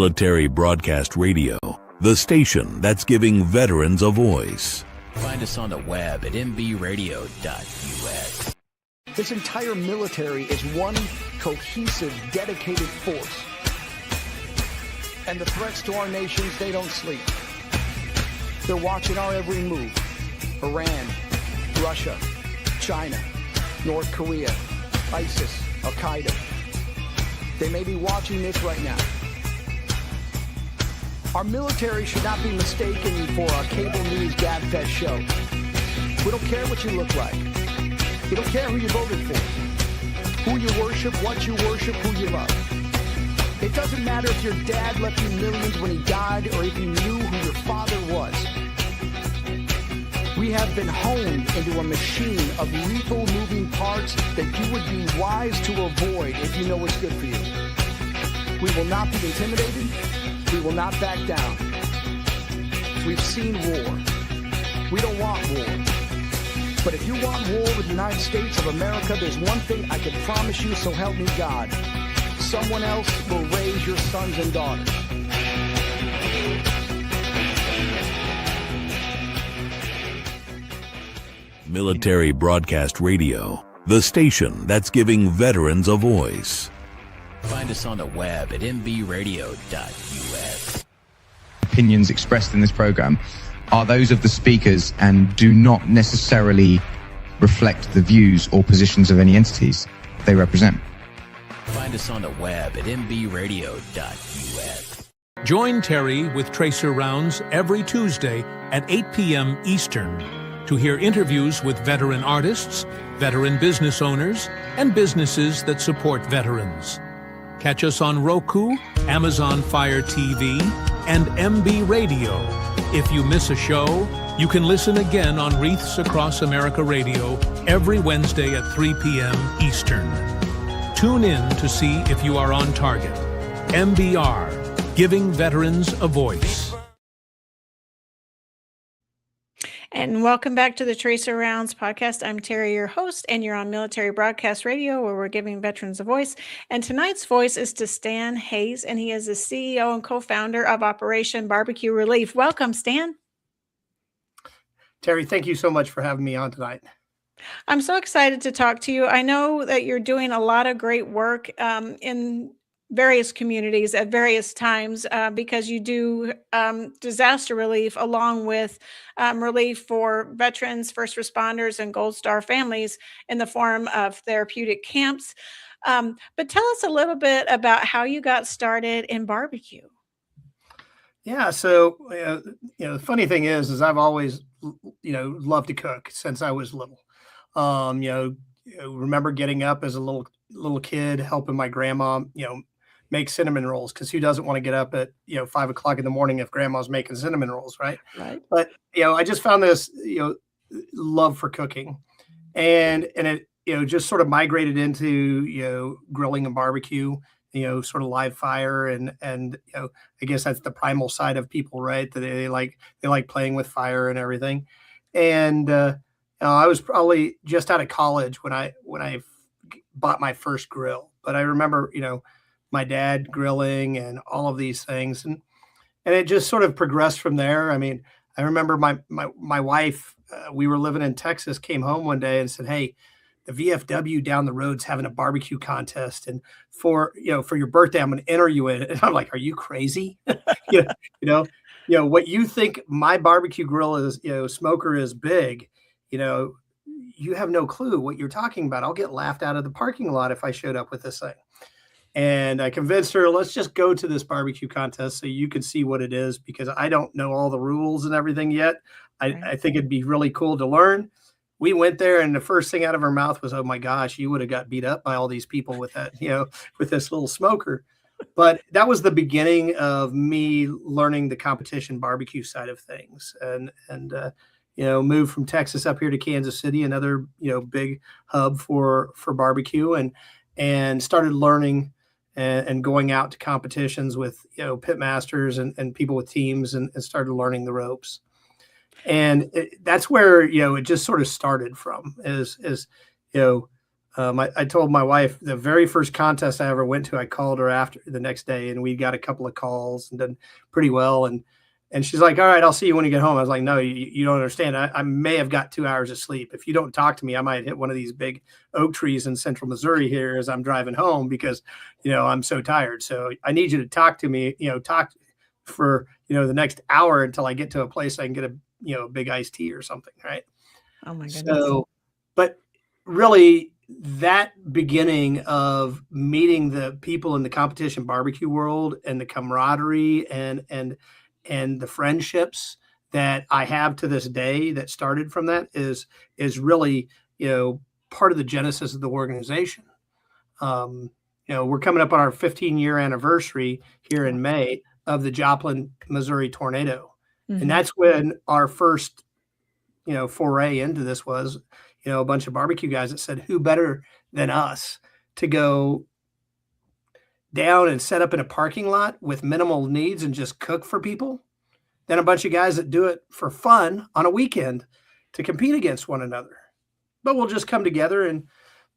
Military Broadcast Radio, the station that's giving veterans a voice. Find us on the web at mbradio.us. This entire military is one cohesive, dedicated force. And the threats to our nations, they don't sleep. They're watching our every move. Iran, Russia, China, North Korea, ISIS, Al-Qaeda. They may be watching this right now. Our military should not be mistaken for a cable news gabfest show. We don't care what you look like. We don't care who you voted for, who you worship, what you worship, who you love. It doesn't matter if your dad left you millions when he died or if you knew who your father was. We have been honed into a machine of lethal moving parts that you would be wise to avoid if you know what's good for you. We will not be intimidated. We will not back down. We've seen war. We don't want war. But if you want war with the United States of America, there's one thing I can promise you, so help me God. Someone else will raise your sons and daughters. Military Broadcast Radio, the station that's giving veterans a voice. Find us on the web at mbradio.us. Opinions expressed in this program are those of the speakers and do not necessarily reflect the views or positions of any entities they represent. Find us on the web at mbradio.us. Join Terry with Tracer Rounds every Tuesday at 8 p.m. Eastern to hear interviews with veteran artists, veteran business owners, and businesses that support veterans. Catch us on Roku, Amazon Fire TV, and MB Radio. If you miss a show, you can listen again on Wreaths Across America Radio every Wednesday at 3 p.m. Eastern. Tune in to see if you are on target. MBR, giving veterans a voice. And welcome back to the Tracer Rounds podcast. I'm Terry, your host, and you're on Military Broadcast Radio, where we're giving veterans a voice. And tonight's voice is to Stan Hayes, and he is the CEO and co-founder of Operation BBQ Relief. Welcome, Stan. Terry, thank you so much for having me on tonight. I'm so excited to talk to you. I know that you're doing a lot of great work in various communities at various times because you do disaster relief along with relief for veterans, first responders, and Gold Star families in the form of therapeutic camps. But tell us a little bit about how you got started in barbecue. Yeah, so the funny thing is I've always loved to cook since I was little. Remember getting up as a little kid helping my grandma, make cinnamon rolls, because who doesn't want to get up at 5 o'clock in the morning if grandma's making cinnamon rolls, right? But I just found this love for cooking, and it just sort of migrated into grilling and barbecue, sort of live fire, and I guess that's the primal side of people, right? That they like playing with fire and everything. And I was probably just out of college when I bought my first grill, but I remember my dad grilling and all of these things. And it just sort of progressed from there. I mean, I remember my wife, we were living in Texas, came home one day and said, "Hey, the VFW down the road's having a barbecue contest. And for your birthday, I'm going to enter you in it." And I'm like, "Are you crazy?" What you think my barbecue grill is, smoker is big, you have no clue what you're talking about. I'll get laughed out of the parking lot if I showed up with this thing. And I convinced her, let's just go to this barbecue contest so you can see what it is, because I don't know all the rules and everything yet. I think it'd be really cool to learn. We went there, and the first thing out of her mouth was, "Oh my gosh, you would have got beat up by all these people with that, with this little smoker." But that was the beginning of me learning the competition barbecue side of things, and moved from Texas up here to Kansas City, another big hub for barbecue, and started learning and going out to competitions with pit masters and people with teams, and started learning the ropes. And that's where it just sort of started from. I told my wife the very first contest I ever went to, I called her after the next day, and we got a couple of calls and done pretty well. And she's like, all right, I'll see you when you get home. I was like, no, you don't understand. I may have got 2 hours of sleep. If you don't talk to me, I might hit one of these big oak trees in central Missouri here as I'm driving home because, I'm so tired. So I need you to talk to me, talk for, the next hour until I get to a place I can get a big iced tea or something. Right. Oh my goodness. So, but really, that beginning of meeting the people in the competition barbecue world and the camaraderie and the friendships that I have to this day that started from that is really, part of the genesis of the organization. We're coming up on our 15-year anniversary here in May of the Joplin, Missouri tornado. Mm-hmm. And that's when our first, foray into this was, a bunch of barbecue guys that said, who better than us to go down and set up in a parking lot with minimal needs and just cook for people than a bunch of guys that do it for fun on a weekend to compete against one another. But we'll just come together and,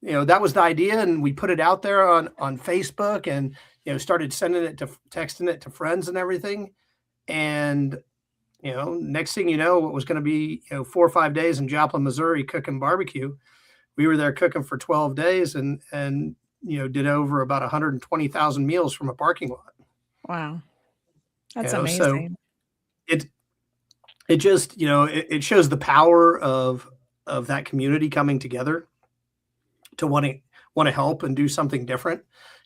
that was the idea. And we put it out there on Facebook and, started texting it to friends and everything. And, next thing you know, what was going to be, 4 or 5 days in Joplin, Missouri, cooking barbecue. We were there cooking for 12 days and did over about 120,000 meals from a parking lot. Wow. That's amazing. So it just, it shows the power of that community coming together to want to help and do something different,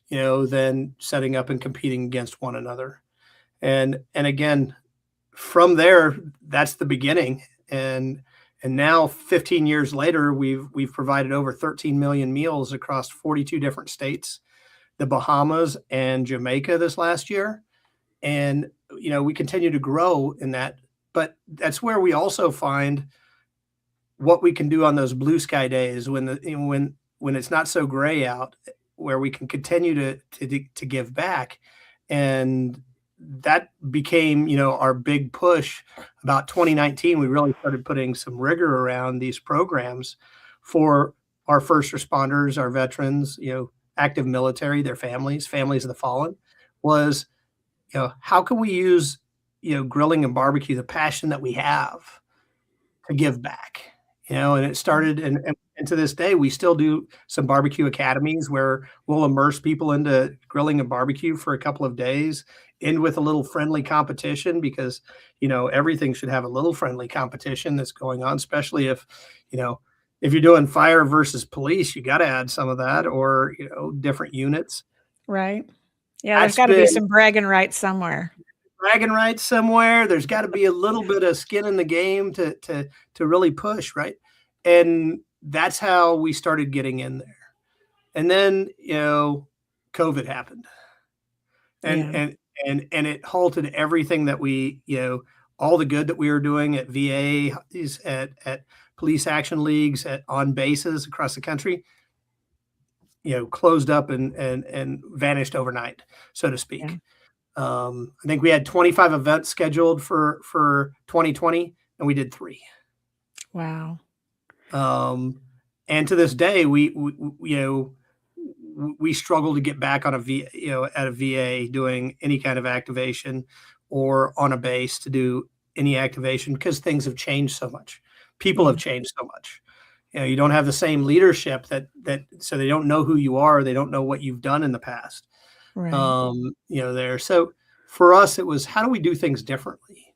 than setting up and competing against one another. And again, from there, that's the beginning. And now 15 years later, we've provided over 13 million meals across 42 different states, the Bahamas and Jamaica this last year. And, we continue to grow in that, but that's where we also find what we can do on those blue sky days when it's not so gray out, where we can continue to give back. And that became, our big push. About 2019, we really started putting some rigor around these programs for our first responders, our veterans, active military, their families of the fallen, was, how can we use, grilling and barbecue, the passion that we have, to give back, and it started, and to this day, we still do some barbecue academies where we'll immerse people into grilling and barbecue for a couple of days, end with a little friendly competition, because, everything should have a little friendly competition that's going on, especially if you're doing fire versus police, you got to add some of that, or, different units. Right. Yeah. There's got to be some bragging rights somewhere. There's got to be a little bit of skin in the game to really push. Right. And that's how we started getting in there. And then, COVID happened and it halted everything that we, all the good that we were doing at VA, at police action leagues, on bases across the country, closed up and vanished overnight, so to speak. Yeah. I think we had 25 events scheduled for 2020, and we did 3. Wow. And to this day, we struggle to get back on at a VA doing any kind of activation, or on a base to do any activation, because things have changed so much. People have changed so much. You don't have the same leadership so they don't know who you are. They don't know what you've done in the past. Right. So for us, it was, how do we do things differently?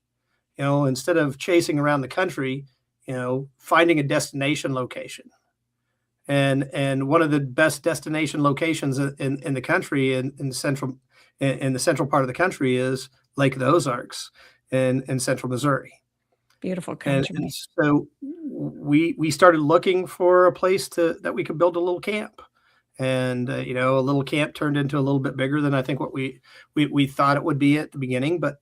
Instead of chasing around the country, finding a destination location. And one of the best destination locations in the country, in the central part of the country, is Lake of the Ozarks in central Missouri. Beautiful country. And so we started looking for a place that we could build a little camp. And, a little camp turned into a little bit bigger than I think what we thought it would be at the beginning. But,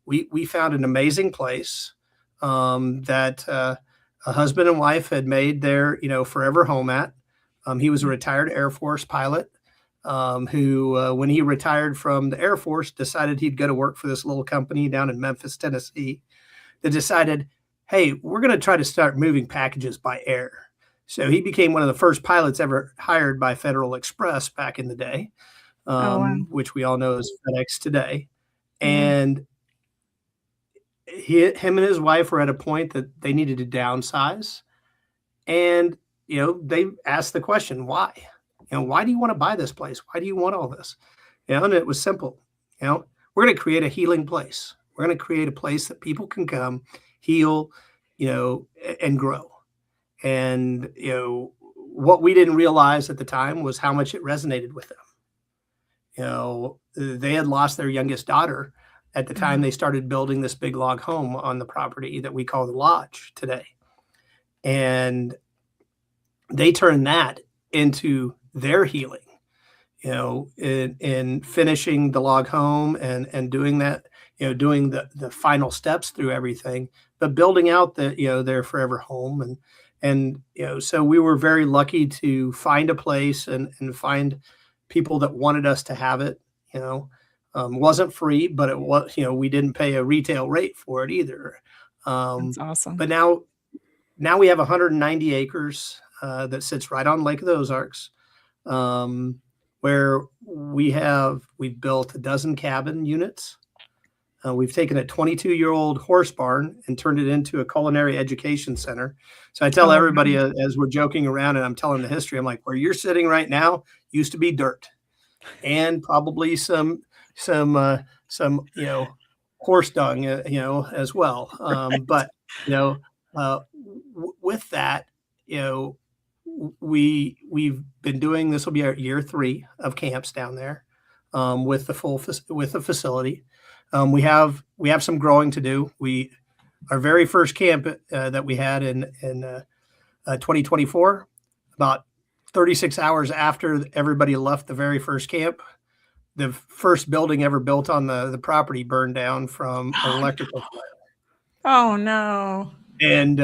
we found an amazing place that a husband and wife had made their, forever home at. He was a retired Air Force pilot who, when he retired from the Air Force, decided he'd go to work for this little company down in Memphis, Tennessee, that decided, hey, we're going to try to start moving packages by air. So he became one of the first pilots ever hired by Federal Express back in the day, Oh, wow. which we all know as FedEx today. Yeah. And him and his wife were at a point that they needed to downsize. And, they asked the question, why? Why do you want to buy this place? Why do you want all this? And it was simple. We're going to create a healing place. We're going to create a place that people can come, heal, and grow. And, what we didn't realize at the time was how much it resonated with them. They had lost their youngest daughter at the time they started building this big log home on the property that we call the lodge today. And they turned that into their healing, in finishing the log home and doing that, doing the final steps through everything, but building out their forever home. And so we were very lucky to find a place and find people that wanted us to have it. Wasn't free, but it was, we didn't pay a retail rate for it either. That's awesome. But now we have 190 acres that sits right on Lake of the Ozarks, where we've built a dozen cabin units. We've taken a 22-year-old horse barn and turned it into a culinary education center. So I tell everybody as we're joking around and I'm telling the history, I'm like, where you're sitting right now used to be dirt and probably some horse dung, as well. Right. But, with that, we've been doing, this will be our year 3 of camps down there, with the facility. We have some growing to do. Our very first camp that we had in 2024, about 36 hours after everybody left the very first camp, the first building ever built on the property burned down from an electrical fire. Oh, no. And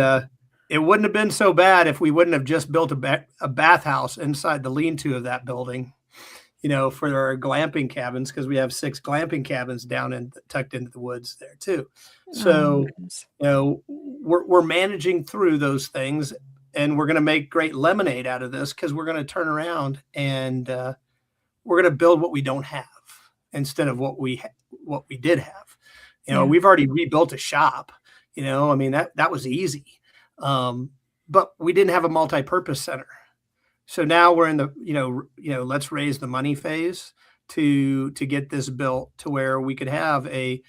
it wouldn't have been so bad if we wouldn't have just built a bathhouse inside the lean-to of that building, for our glamping cabins, because we have 6 glamping cabins down tucked into the woods there too. So, we're managing through those things, and we're going to make great lemonade out of this, because we're going to turn around and we're going to build what we don't have instead of what we did have. We've already rebuilt a shop. That was easy. But we didn't have a multi-purpose center. So now we're in the, let's raise the money phase to get this built to where we could have a,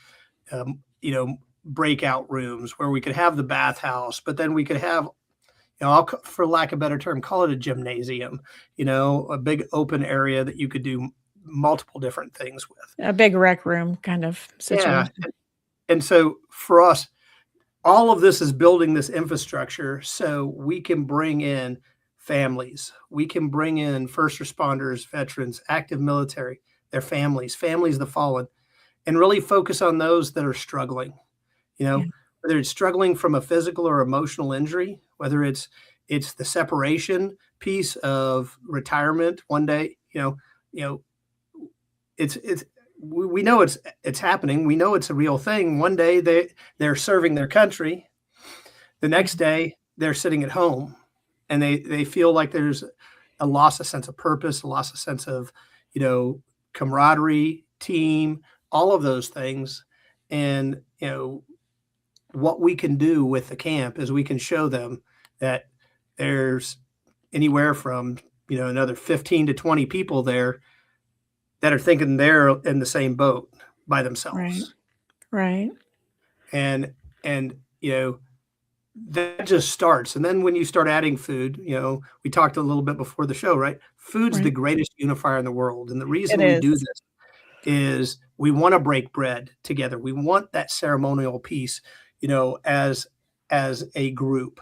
breakout rooms, where we could have the bathhouse, but then we could have, for lack of a better term, call it a gymnasium, a big open area that you could do multiple different things with. A big rec room kind of situation. Yeah. And so for us, all of this is building this infrastructure so we can bring in families. We can bring in first responders, veterans, active military, their families of the fallen, and really focus on those that are struggling, whether it's struggling from a physical or emotional injury, whether it's the separation piece of retirement one day, we know it's happening. We know it's a real thing. One day they're serving their country. The next day they're sitting at home, and they feel like there's a loss of sense of purpose, a loss of sense of, camaraderie, team, all of those things. And, what we can do with the camp is we can show them that there's anywhere from, another 15 to 20 people there that are thinking they're in the same boat by themselves. Right. And that just starts. And then when you start adding food, we talked a little bit before the show, right? Food's the greatest unifier in the world. And the reason we do this is we want to break bread together. We want that ceremonial piece, as a group.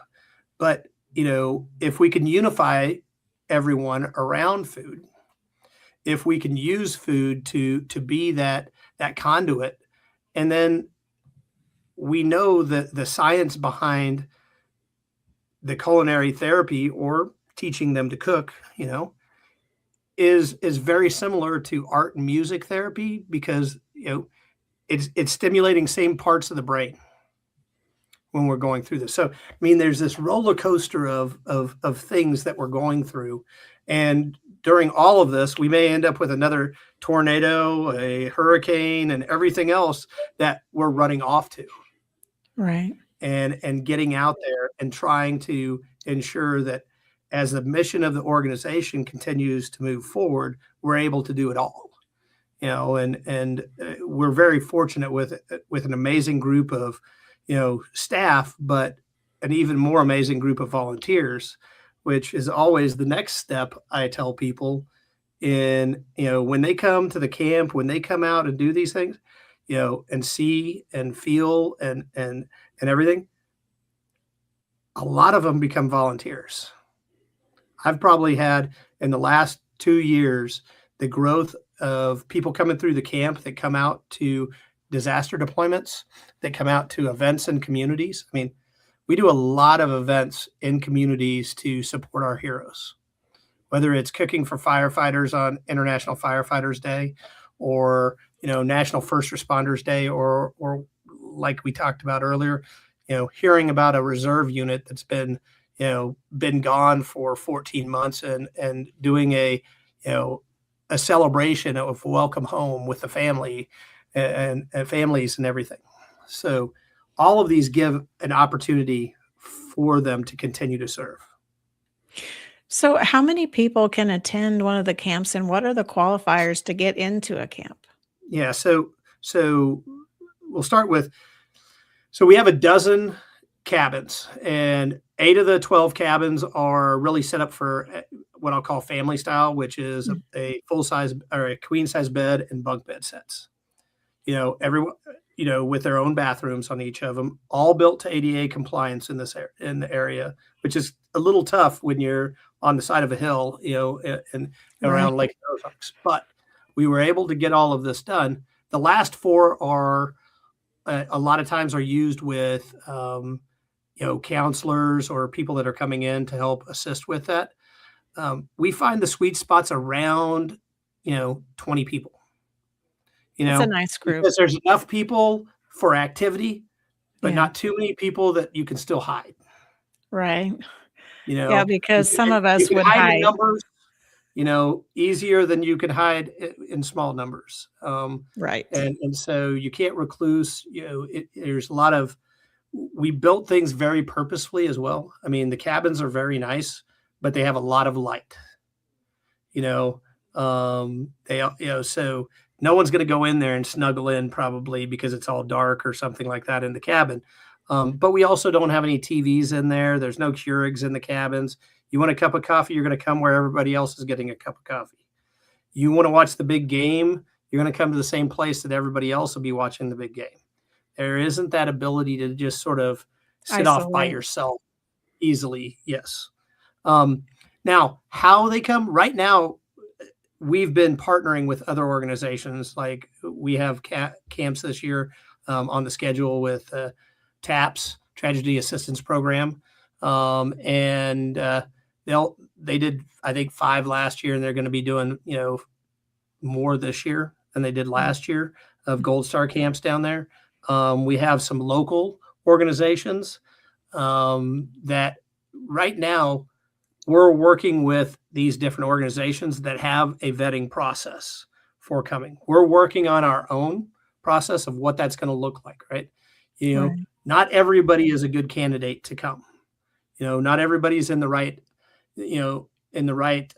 But, if we can unify everyone around food, if we can use food to be that conduit, and then we know that the science behind the culinary therapy or teaching them to cook, is very similar to art and music therapy, because it's stimulating same parts of the brain. when we're going through this. So, I mean, there's this roller coaster of things that we're going through. And during all of this, we may end up with another tornado, a hurricane, and everything else that we're running off to. Right. And getting out there and trying to ensure that as the mission of the organization continues to move forward, we're able to do it all. You know, and we're very fortunate with an amazing group of, you know, staff, but an even more amazing group of volunteers, which is always the next step I tell people in, you know, when they come to the camp, when they come out and do these things, you know, and see and feel and everything, a lot of them become volunteers. I've probably had in the last 2 years, the growth of people coming through the camp that come out to disaster deployments, that come out to events in communities. I mean, we do a lot of events in communities to support our heroes, whether it's cooking for firefighters on International Firefighters Day, or, you know, National First Responders Day, or like we talked about earlier, you know, hearing about a reserve unit that's been gone for 14 months and doing a celebration of welcome home with the family and families and everything. So all of these give an opportunity for them to continue to serve. So how many people can attend one of the camps, and what are the qualifiers to get into a camp? Yeah. So we'll start with, so we have a dozen cabins, and 8 of the 12 cabins are really set up for what I'll call family style, which is a full size or a queen size bed and bunk bed sets. You know, everyone, you know, with their own bathrooms on each of them, all built to ADA compliance in the area, which is a little tough when you're on the side of a hill, you know, and around Lake Ozarks. But we were able to get all of this done. The last 4 are a lot of times are used with you know, counselors or people that are coming in to help assist with that. We find the sweet spots around, you know, 20 people. You know, it's a nice group because there's enough people for activity, but Yeah. not too many people that you can still hide. Right. You know, Yeah, because some of us you can would hide in hide. numbers, you know, easier than you can hide in small numbers. Right. And so you can't recluse. You know, there's a lot of. We built things very purposefully as well. I mean, the cabins are very nice, but they have a lot of light. You know, so no one's going to go in there and snuggle in probably because it's all dark or something like that in the cabin. But we also don't have any TVs in there. There's no Keurigs in the cabins. You want a cup of coffee, you're going to come where everybody else is getting a cup of coffee. You want to watch the big game, you're going to come to the same place that everybody else will be watching the big game. There isn't that ability to just sort of sit off by yourself easily. Yes. Now, how they come right now, we've been partnering with other organizations. Like we have camps this year on the schedule with TAPS, Tragedy Assistance Program. And they did, I think, 5 last year, and they're going to be doing, you know, more this year than they did last year of Gold Star camps down there. We have some local organizations that right now we're working with these different organizations that have a vetting process for coming. We're working on our own process of what that's going to look like, right? You know, not everybody is a good candidate to come. You know, not everybody's in the right, you know, in the right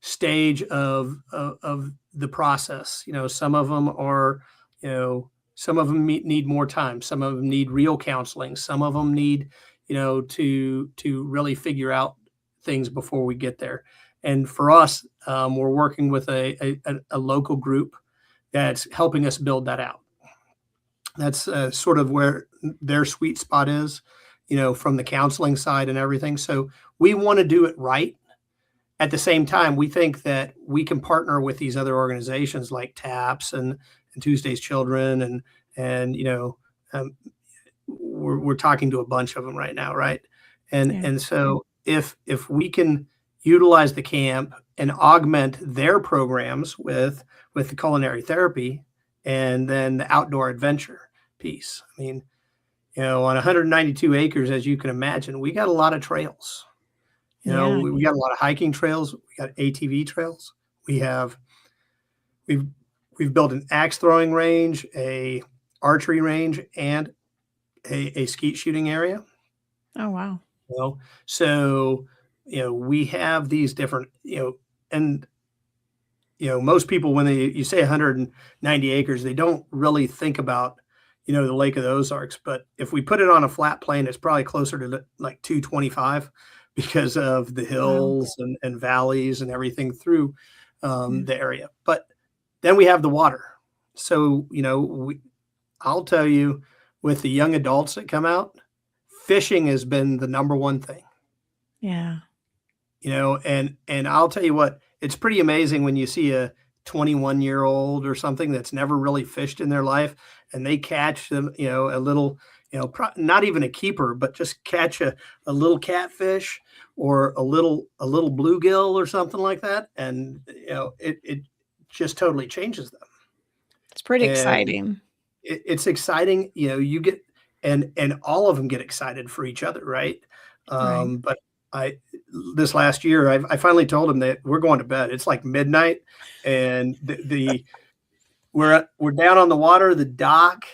stage of the process. You know, some of them are, you know, some of them need more time. Some of them need real counseling. Some of them need, you know, to really figure out things before we get there. And for us, we're working with a local group that's helping us build that out. That's sort of where their sweet spot is, you know, from the counseling side and everything. So we want to do it right. At the same time, we think that we can partner with these other organizations like TAPS and Tuesday's Children, and you know, we're talking to a bunch of them right now, right? And so if we can utilize the camp and augment their programs with the culinary therapy and then the outdoor adventure piece, I mean, on 192 acres, as you can imagine, we got a lot of trails. Yeah. We got a lot of hiking trails. We got ATV trails. We've built an axe throwing range, a archery range, and a skeet shooting area. Oh, wow. So we have these different and most people, when you say 190 acres, they don't really think about the Lake of the Ozarks. But if we put it on a flat plain, it's probably closer to like 225 because of the hills and valleys and everything through the area. But then we have the water. So I'll tell you, with the young adults that come out, fishing has been the number one thing. Yeah. And I'll tell you what, it's pretty amazing when you see a 21-year-old or something that's never really fished in their life, and they catch them, a little, not even a keeper, but just catch a little catfish or a little bluegill or something like that. And, it just totally changes them. It's pretty exciting. It's exciting. You get, and all of them get excited for each other. Right. Right. But this last year, I finally told him that we're going to bed. It's like midnight, and we're down on the water, the dock.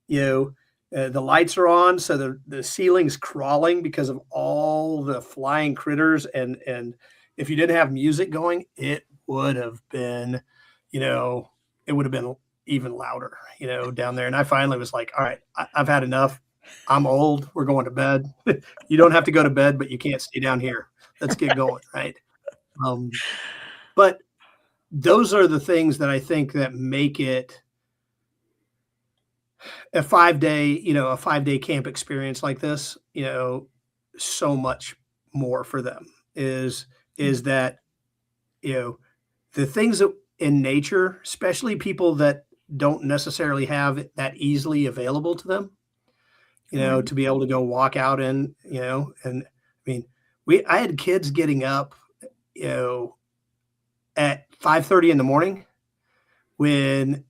The lights are on, so the ceiling's crawling because of all the flying critters. And if you didn't have music going, it would have been, even louder, down there. And I finally was like, all right, I've had enough. I'm old. We're going to bed. You don't have to go to bed, but you can't stay down here. Let's get going. Right. But those are the things that I think that make it a 5-day camp experience like this, so much more for them is that, the things that in nature, especially people that don't necessarily have it that easily available to them, to be able to go walk out in, and I mean, I had kids getting up, at 5:30 in the morning when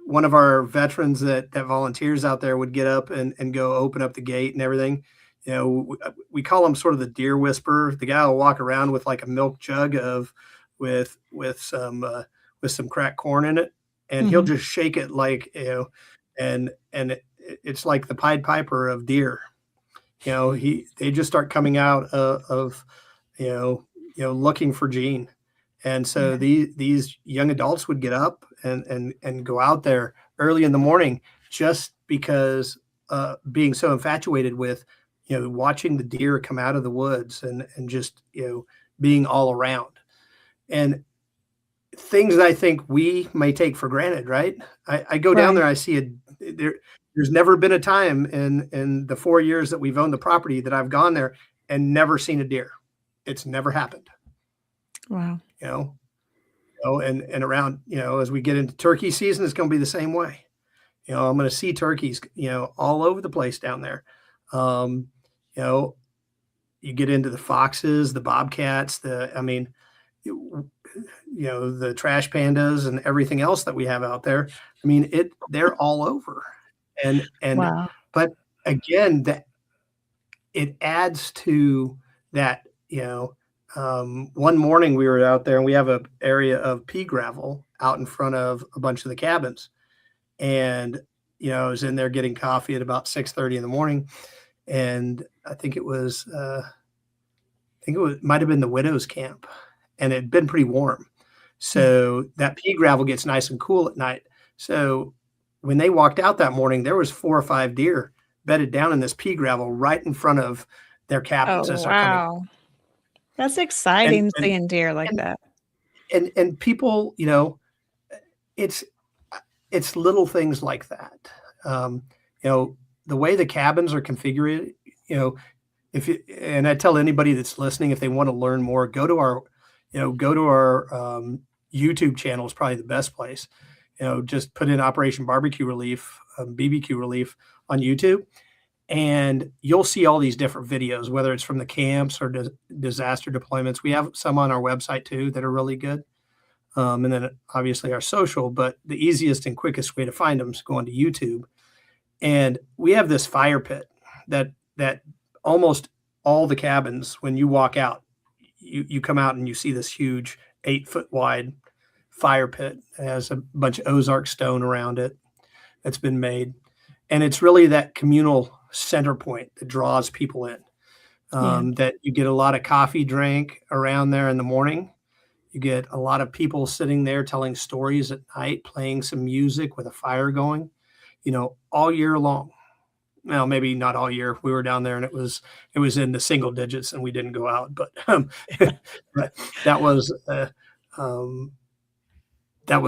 one of our veterans that volunteers out there would get up and go open up the gate and everything. We call him sort of the deer whisperer. The guy will walk around with like a milk jug with some cracked corn in it, and he'll just shake it like, and it's like the Pied Piper of deer. They just start coming out of looking for Gene. And so these young adults would get up and go out there early in the morning just because being so infatuated with, watching the deer come out of the woods and just, being all around. And things that I think we may take for granted, right? I go down there, I see there's never been a time in the 4 years that we've owned the property that I've gone there and never seen a deer. It's never happened. Wow. And around, as we get into turkey season, it's going to be the same way. I'm going to see turkeys, all over the place down there. You get into the foxes, the bobcats, the trash pandas and everything else that we have out there. I mean, they're all over. And wow. But again, that it adds to that, one morning we were out there and we have an area of pea gravel out in front of a bunch of the cabins. And, I was in there getting coffee at about 6:30 in the morning. And I think it might have been the widow's camp, and it had been pretty warm. So that pea gravel gets nice and cool at night. So when they walked out that morning, there was 4 or 5 deer bedded down in this pea gravel right in front of their cabins. Oh, wow. That's exciting, seeing deer like that. And people, it's little things like that. The way the cabins are configured, and I tell anybody that's listening, if they want to learn more, go to our YouTube channel is probably the best place. Just put in Operation BBQ Relief, BBQ Relief on YouTube, and you'll see all these different videos, whether it's from the camps or disaster deployments. We have some on our website too that are really good. And then obviously our social, but the easiest and quickest way to find them is going to YouTube. And we have this fire pit that almost all the cabins, when you walk out, you come out and you see this huge 8-foot wide fire pit. It has a bunch of Ozark stone around it that's been made. And it's really that communal center point that draws people in. That you get a lot of coffee drink around there in the morning. You get a lot of people sitting there telling stories at night, playing some music with a fire going, all year long. Well, maybe not all year. We were down there and it was in the single digits and we didn't go out, but that was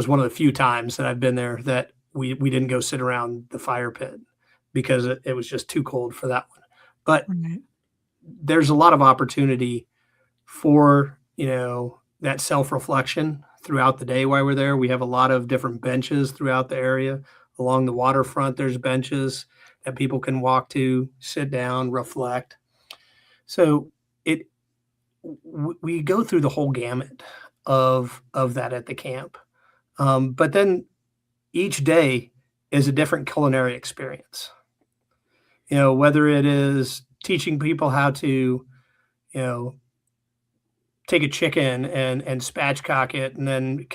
one of the few times that I've been there that we didn't go sit around the fire pit because it was just too cold for that one. But there's a lot of opportunity for, that self-reflection throughout the day while we're there. We have a lot of different benches throughout the area. Along the waterfront, there's benches that people can walk to, sit down, reflect. So we go through the whole gamut of that at the camp. But then each day is a different culinary experience. Whether it is teaching people how to, take a chicken and spatchcock it and then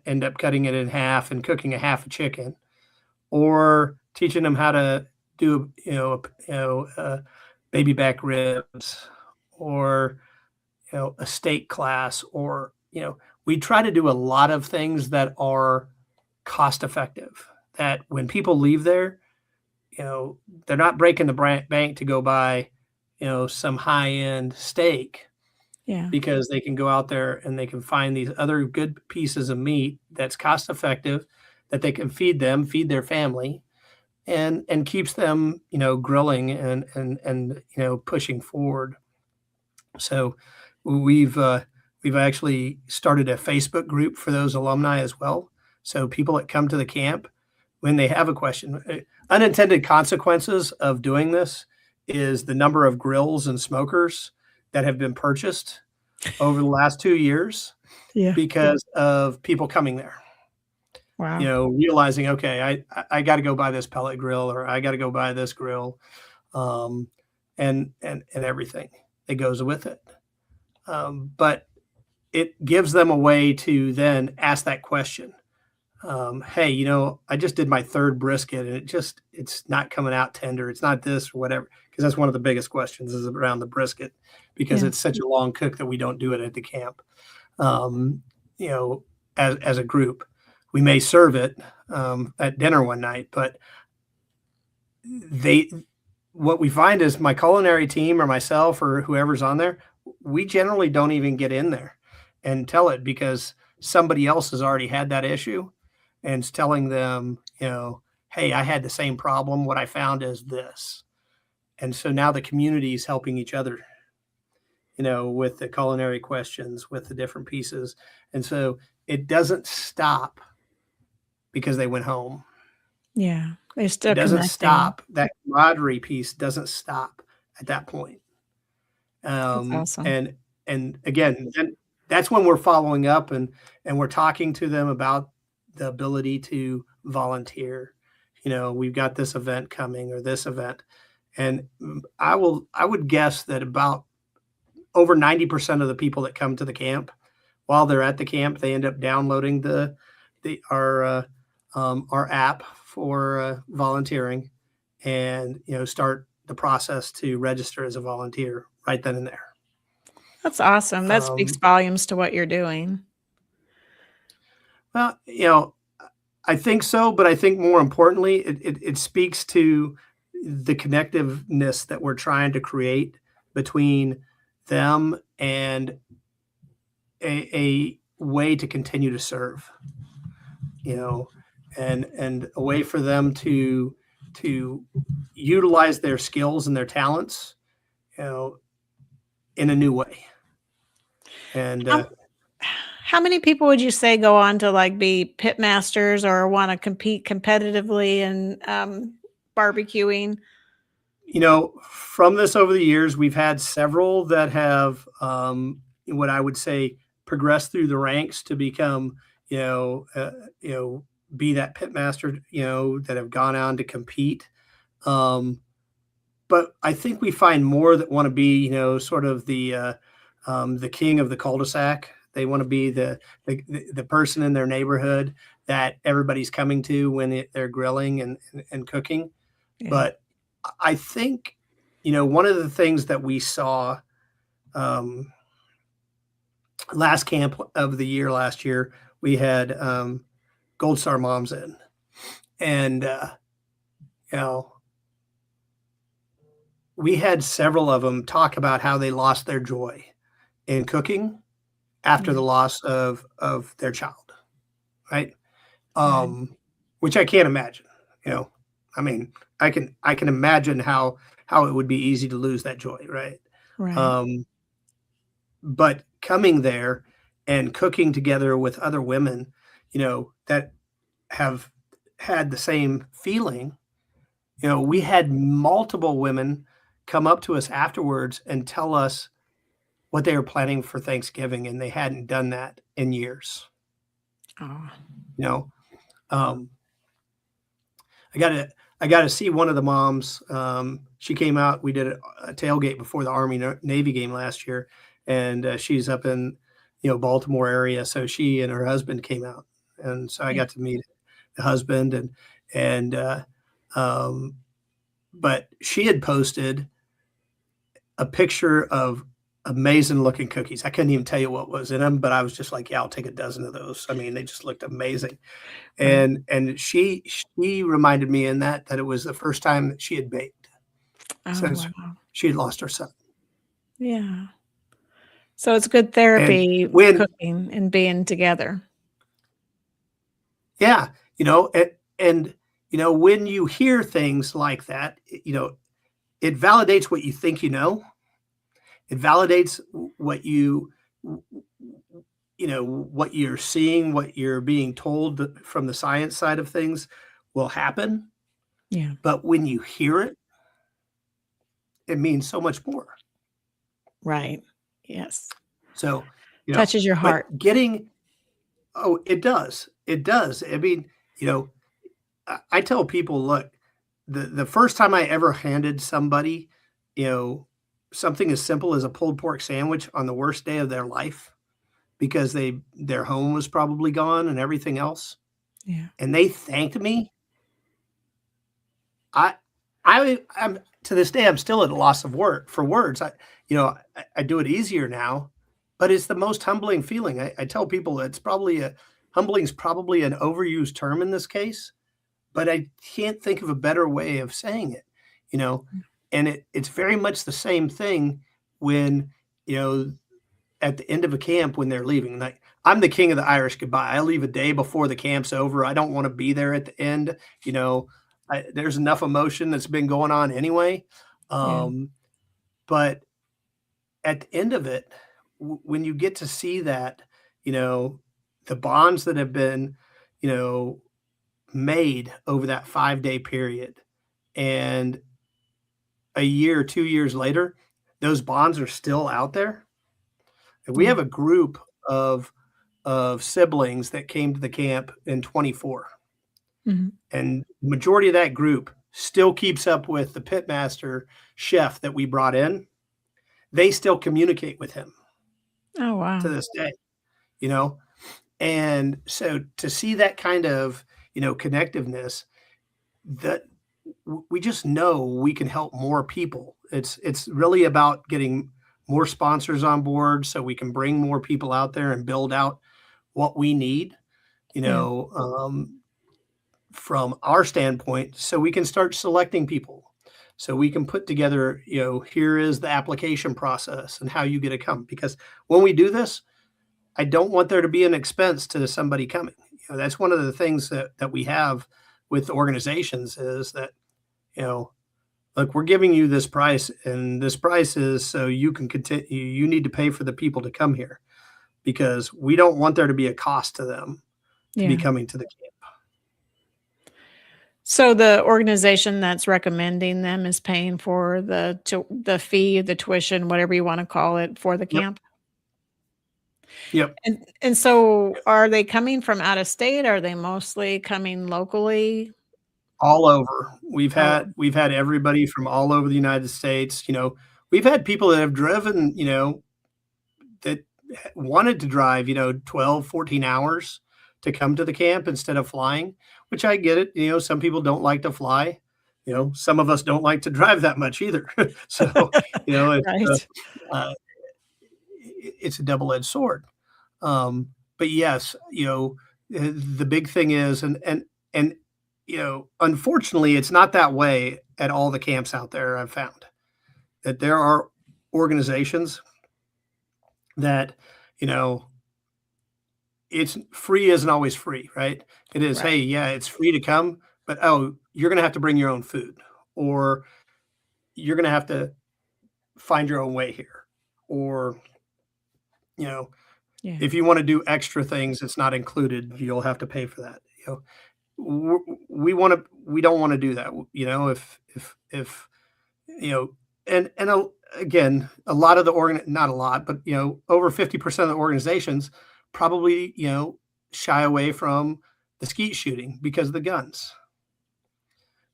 end up cutting it in half and cooking a half a chicken, or teaching them how to do, baby back ribs, or, a steak class, or, we try to do a lot of things that are cost effective, that when people leave there, they're not breaking the bank to go buy, some high-end steak. Yeah. Because they can go out there and they can find these other good pieces of meat that's cost effective, that they can feed their family, and keeps them, grilling and pushing forward. So we've actually started a Facebook group for those alumni as well. So people that come to the camp, when they have a question, unintended consequences of doing this is the number of grills and smokers that have been purchased over the last 2 years because of people coming there. Wow. Realizing, okay, I got to go buy this pellet grill, or I got to go buy this grill, and everything that goes with it. But it gives them a way to then ask that question. Hey, I just did my third brisket and it's not coming out tender. It's not this or whatever. Because that's one of the biggest questions is around the brisket, because it's such a long cook that we don't do it at the camp. As a group, we may serve it at dinner one night, but what we find is my culinary team or myself or whoever's on there, we generally don't even get in there and tell it, because somebody else has already had that issue and is telling them, hey, I had the same problem. What I found is this. And so now the community is helping each other, with the culinary questions, with the different pieces. And so it doesn't stop because they went home. Yeah. They're still It doesn't connecting. stop. That camaraderie piece doesn't stop at that point. That's awesome. And again, then that's when we're following up and we're talking to them about the ability to volunteer. We've got this event coming or this event. And I would guess that about over 90% of the people that come to the camp, while they're at the camp, they end up downloading our app for volunteering, and start the process to register as a volunteer right then and there. That's awesome. That speaks volumes to what you're doing. Well, I think so, but I think more importantly, it speaks to the connectiveness that we're trying to create between them and a way to continue to serve, and a way for them to utilize their skills and their talents, in a new way. And how many people would you say go on to be pit masters or want to compete competitively in barbecuing? From this over the years, we've had several that have what I would say progressed through the ranks to become, be that pit master, that have gone on to compete. But I think we find more that want to be, sort of the king of the cul-de-sac. They want to be the person in their neighborhood that everybody's coming to when they're grilling and cooking. Yeah. But I think, one of the things that we saw last camp of the year last year, we had Gold Star moms in, and we had several of them talk about how they lost their joy in cooking after the loss of their child, right? Which I can't imagine. I mean, I can imagine how it would be easy to lose that joy, right? Right. But coming there and cooking together with other women, that have had the same feeling, we had multiple women come up to us afterwards and tell us what they were planning for Thanksgiving, and they hadn't done that in years. Oh. I got to see one of the moms. She came out. We did a tailgate before the Army Navy game last year, and she's up in Baltimore area. So she and her husband came out, and so I got to meet the husband but she had posted a picture of amazing looking cookies. I couldn't even tell you what was in them, but I was just like, yeah, I'll take a dozen of those. I mean, they just looked amazing. And she reminded me in that it was the first time that she had baked since she had lost her son. Yeah. So it's good therapy cooking and being together. Yeah. And when you hear things like that, it validates what you think. It validates what what you're seeing, what you're being told from the science side of things will happen. Yeah. But when you hear it, it means so much more. Right. Yes. So, touches your heart. It does. It does. I mean, I tell people, look, the first time I ever handed somebody, something as simple as a pulled pork sandwich on the worst day of their life, because their home was probably gone and everything else. Yeah. And they thanked me. I'm to this day, I'm still at a loss of words. I do it easier now, but it's the most humbling feeling. I tell people humbling's probably an overused term in this case, but I can't think of a better way of saying it, and it's very much the same thing when, at the end of a camp when they're leaving. Like, I'm the king of the Irish goodbye. I leave a day before the camp's over. I don't want to be there at the end. There's enough emotion that's been going on anyway. But at the end of it, when you get to see that, the bonds that have been, made over that 5-day period, and a year, 2 years later, those bonds are still out there. And we have a group of siblings that came to the camp in 24. Mm-hmm. And the majority of that group still keeps up with the pitmaster chef that we brought in. They still communicate with him. Oh, wow. To this day, and so to see that kind of, connectiveness, that we just know we can help more people. It's really about getting more sponsors on board so we can bring more people out there and build out what we need, from our standpoint, so we can start selecting people, so we can put together, here is the application process and how you get to come. Because when we do this, I don't want there to be an expense to somebody coming. That's one of the things that we have with organizations is that, look, we're giving you this price, and this price is so you can continue. You need to pay for the people to come here, because we don't want there to be a cost to them to be coming to the camp. So the organization that's recommending them is paying for the fee, the tuition, whatever you want to call it, for the camp? Yep. And so are they coming from out of state? Are they mostly coming locally? all over. We've had everybody from all over the United States. We've had people that have driven, that wanted to drive, 12, 14 hours to come to the camp instead of flying, which I get it. Some people don't like to fly. Some of us don't like to drive that much either. So, Right. it's a double-edged sword. But yes, the big thing is, and unfortunately, it's not that way at all the camps out there. I've found that there are organizations that, it's free isn't always free, right? It is, hey, Right. yeah, it's free to come, but you're going to have to bring your own food, or you're going to have to find your own way here, or Yeah. if you want to do extra things, it's not included. You'll have to pay for that. We don't want to do that. If again, a lot of the not a lot, but over 50% of the organizations probably shy away from the skeet shooting because of the guns.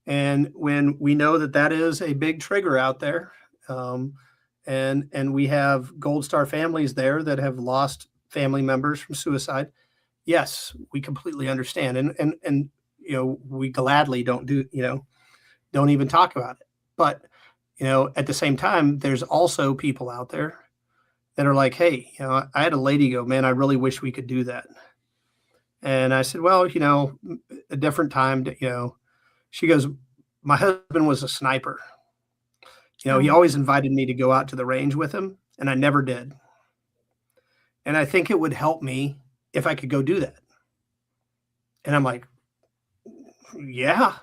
And when we know that is a big trigger out there, and we have Gold Star families there that have lost family members from suicide. Yes, we completely understand, and we gladly don't even talk about it. But at the same time, there's also people out there that are like, hey, I had a lady go, man, I really wish we could do that. And I said, well, a different time. She goes, my husband was a sniper. He always invited me to go out to the range with him, and I never did. And I think it would help me if I could go do that. And I'm like, yeah,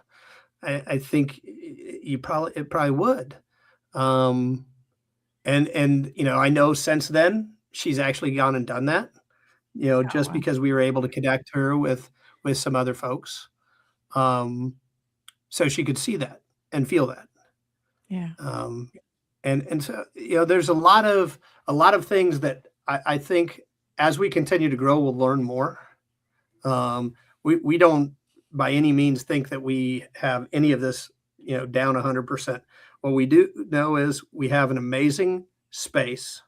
I think it probably would. And I know since then she's actually gone and done that, just because we were able to connect her with some other folks. So she could see that and feel that. Yeah. And so, there's a lot of things that I think as we continue to grow, we'll learn more. We don't by any means think that we have any of this, down 100%. What we do know is we have an amazing space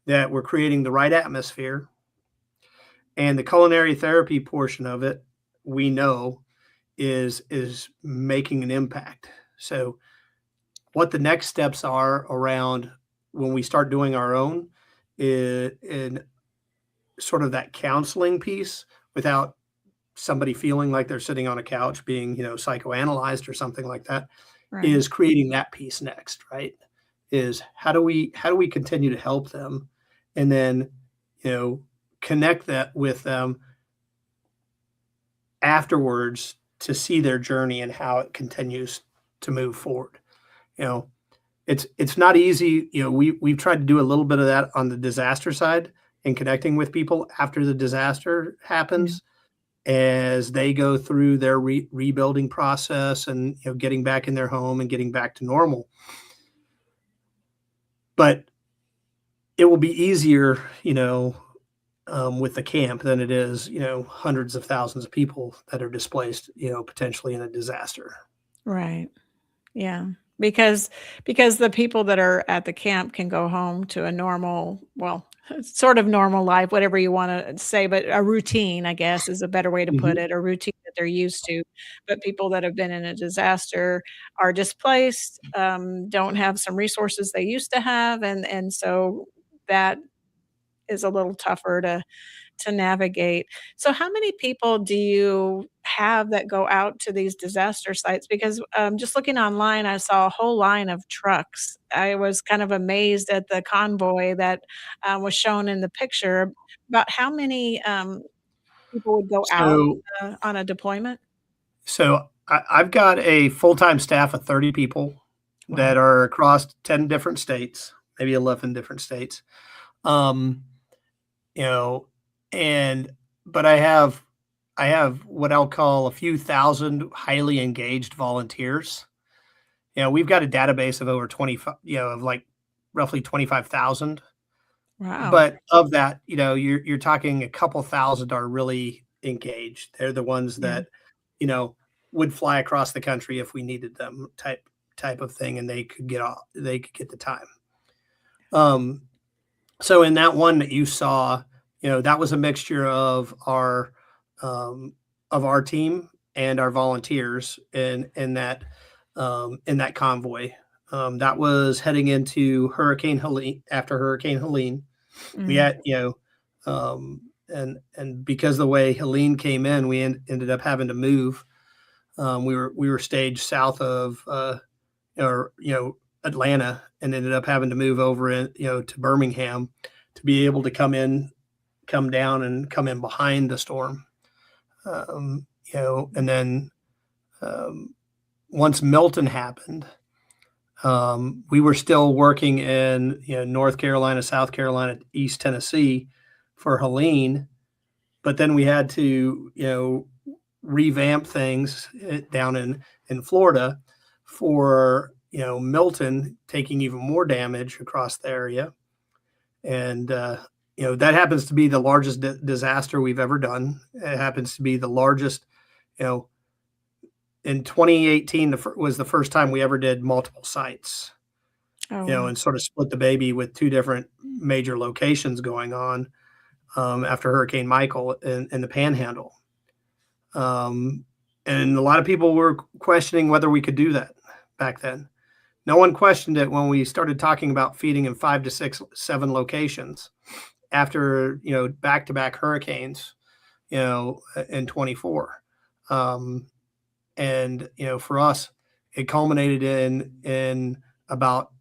that we're creating the right atmosphere, and the culinary therapy portion of it, we know is making an impact. So what the next steps are around when we start doing our own in sort of that counseling piece without somebody feeling like they're sitting on a couch being, psychoanalyzed or something like that, Right. is creating that piece next, right? Is how do we continue to help them, and then, connect that with them afterwards to see their journey and how it continues to move forward. It's not easy. We've tried to do a little bit of that on the disaster side and connecting with people after the disaster happens, as they go through their rebuilding process and getting back in their home and getting back to normal. But it will be easier, with the camp than it is, hundreds of thousands of people that are displaced, potentially in a disaster. Right. Yeah. Because the people that are at the camp can go home to a normal, well, sort of normal life, whatever you want to say, but a routine, I guess, is a better way to put it, a routine that they're used to. But people that have been in a disaster are displaced, don't have some resources they used to have, and so that is a little tougher to navigate. So how many people do you have that go out to these disaster sites? Because just looking online, I saw a whole line of trucks. I was kind of amazed at the convoy that was shown in the picture. About how many people would go out So, on a deployment? I've got a full-time staff of 30 people that Wow. are across 10 different states, maybe 11 different states. Um, but I have what I'll call a few thousand highly engaged volunteers. We've got a database of over 25, of like roughly 25,000. Wow. But of that, you're talking a couple thousand are really engaged. They're the ones Yeah. that, would fly across the country if we needed them type of thing, and they could get the time. So in that one that you saw, that was a mixture of our team and our volunteers in that convoy. That was heading into Hurricane Helene. After Hurricane Helene, we had, and because the way Helene came in, we ended up having to move. We were staged south of Atlanta, and ended up having to move over to Birmingham to be able to come down and come in behind the storm. And then once Milton happened, we were still working in North Carolina, South Carolina, East Tennessee for Helene, but then we had to revamp things down in Florida for Milton, taking even more damage across the area. And that happens to be the largest disaster we've ever done. It happens to be the largest. In 2018 was the first time we ever did multiple sites. And sort of split the baby with two different major locations going on after Hurricane Michael in the Panhandle. And a lot of people were questioning whether we could do that back then. No one questioned it when we started talking about feeding in 5 to 6, 7 locations after, back-to-back hurricanes, in 24. And, for us, it culminated in about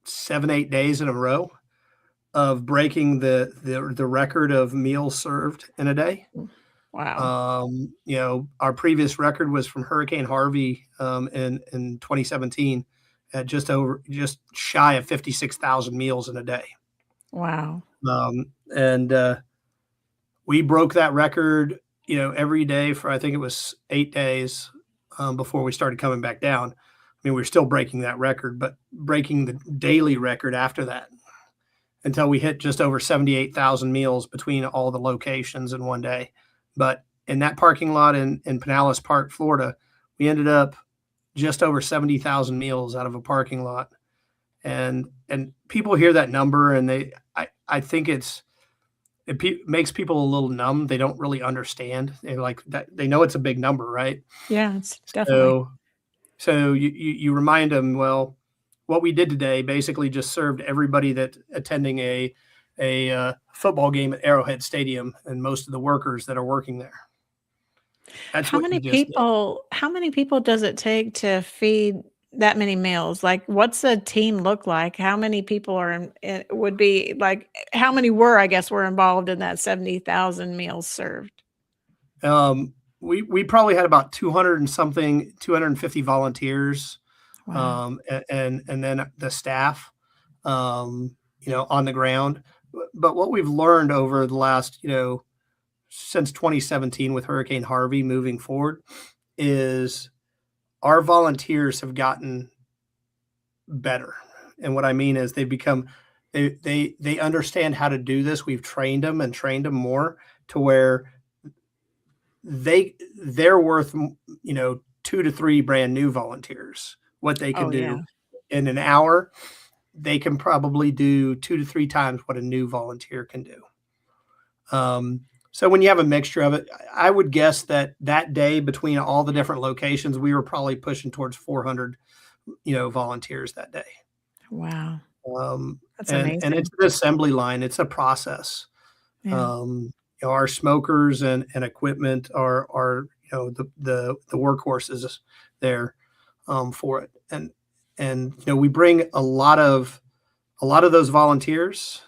7-8 days in a row of breaking the record of meals served in a day. Wow. Our previous record was from Hurricane Harvey in 2017 at just shy of 56,000 meals in a day. Wow. And we broke that record, every day for, I think it was 8 days before we started coming back down. I mean, we were still breaking that record, but breaking the daily record after that until we hit just over 78,000 meals between all the locations in one day. But in that parking lot in Pinellas Park, Florida, we ended up just over 70,000 meals out of a parking lot. And people hear that number, and I think it makes people a little numb. They don't really understand. They're like that. They know it's a big number, right? Yeah, it's definitely. So you remind them, well, what we did today basically just served everybody that attending a football game at Arrowhead Stadium and most of the workers that are working there. That's How many people does it take to feed that many meals? Like, what's a team look like? How many people would be like, how many were involved in that 70,000 meals served? We probably had about 250 volunteers. Wow. And then the staff, on the ground. But what we've learned over the last, since 2017 with Hurricane Harvey moving forward is our volunteers have gotten better. And what I mean is they've become, they understand how to do this. We've trained them more to where they're worth, 2 to 3 brand new volunteers. What they can do in an hour, they can probably do 2 to 3 times what a new volunteer can do. So when you have a mixture of it, I would guess that day between all the different locations, we were probably pushing towards 400, volunteers that day. Wow. That's amazing. And it's an assembly line. It's a process. Yeah. Our smokers and equipment are the workhorses there for it. And we bring a lot of those volunteers,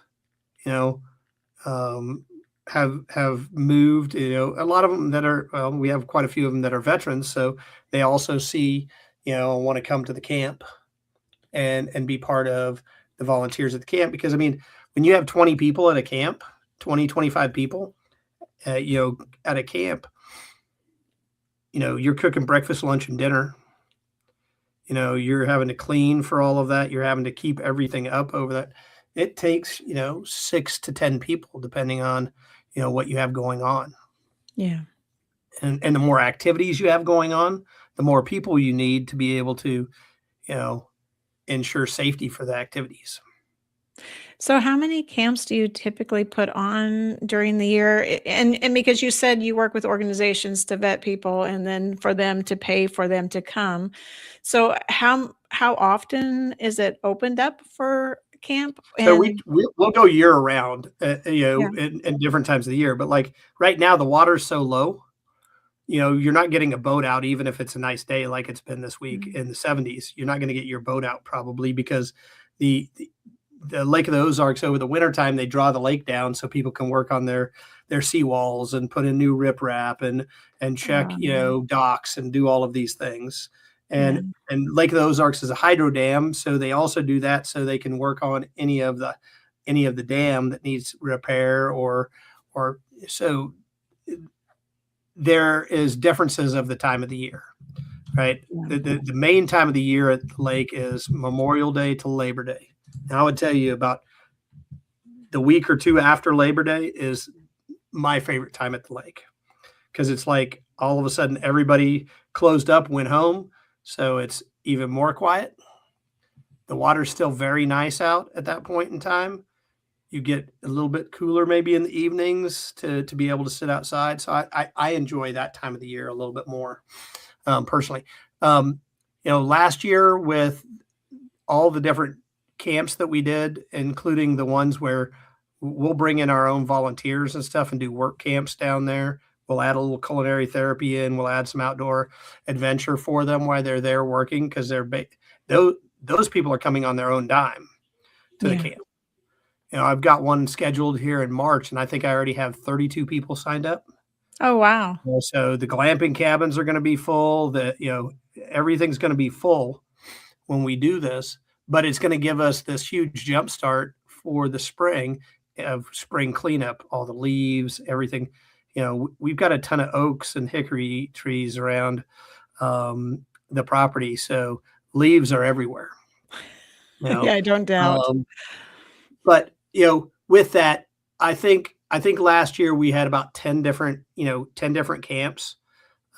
have moved, a lot of them that are, we have quite a few of them that are veterans. So they also see, want to come to the camp and be part of the volunteers at the camp. Because, I mean, when you have 20 people at a camp, 20, 25 people, at a camp, you're cooking breakfast, lunch, and dinner. You're having to clean for all of that. You're having to keep everything up over that. It takes, 6 to 10 people, depending on, what you have going on. Yeah. and the more activities you have going on, the more people you need to be able to, ensure safety for the activities. So how many camps do you typically put on during the year? And because you said you work with organizations to vet people and then for them to pay for them to come. So how often is it opened up for camp? So And we'll go year round, yeah. in different times of the year. But like right now, the water's so low, you're not getting a boat out, even if it's a nice day like it's been this week Mm. in the 70s. You're not going to get your boat out probably because the Lake of the Ozarks over the wintertime, they draw the lake down so people can work on their seawalls and put in new riprap and check, docks and do all of these things. Yeah. And Lake of the Ozarks is a hydro dam, so they also do that so they can work on any of the dam that needs repair or so there is differences of the time of the year, right? Yeah. The main time of the year at the lake is Memorial Day to Labor Day. Now, I would tell you about the week or two after Labor Day is my favorite time at the lake because it's like all of a sudden everybody closed up, went home. So it's even more quiet. The water's still very nice out at that point in time. You get a little bit cooler maybe in the evenings to be able to sit outside. So I enjoy that time of the year a little bit more personally. Last year with all the different camps that we did, including the ones where we'll bring in our own volunteers and stuff and do work camps down there. We'll add a little culinary therapy in. We'll add some outdoor adventure for them while they're there working because those people are coming on their own dime to the camp. I've got one scheduled here in March, and I think I already have 32 people signed up. Oh, wow. So the glamping cabins are going to be full. Everything's going to be full when we do this, but it's going to give us this huge jump start for the spring of spring cleanup, all the leaves, everything. We've got a ton of oaks and hickory trees around the property, so leaves are everywhere. Yeah, I don't doubt. But with that, I think last year we had about 10 different camps.